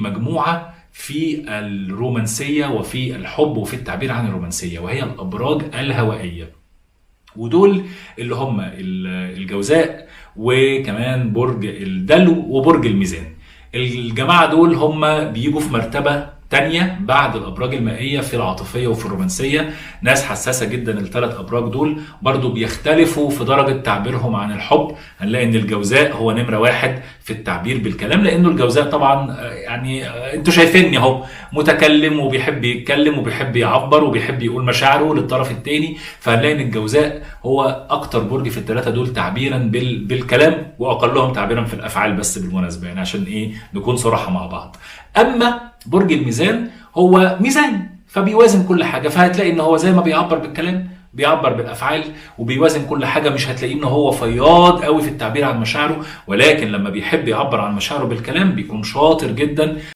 مجموعة في الرومانسية وفي الحب وفي التعبير عن الرومانسية، وهي الأبراج الهوائية. ودول اللي هم الجوزاء وكمان برج الدلو وبرج الميزان. الجماعة دول هم بيجوا في مرتبة تانية بعد الأبراج المائية في العاطفية وفي الرومانسية. ناس حساسة جدا الثلاث أبراج دول، برضو بيختلفوا في درجة تعبيرهم عن الحب. هنلاقي إن الجوزاء هو نمرة واحد في التعبير بالكلام، لأنه الجوزاء طبعا يعني انتوا شايفيني اهو متكلم وبيحب يتكلم وبيحب يعبر وبيحب يقول مشاعره للطرف التاني. فهنلاقي إن الجوزاء هو أكتر برج في الثلاثة دول تعبيرا بالكلام، وأقلهم تعبيرا في الأفعال، بس بالمناسبة يعني عشان إيه نكون صراحة مع بعض. أما برج الميزان هو ميزان، فبيوازن كل حاجة، فهتلاقي ان هو زي ما بيعبر بالكلام بيعبر بالافعال وبيوازن كل حاجة. مش هتلاقيه ان هو فياض قوي في التعبير عن مشاعره، ولكن لما بيحب يعبر عن مشاعره بالكلام بيكون شاطر جدا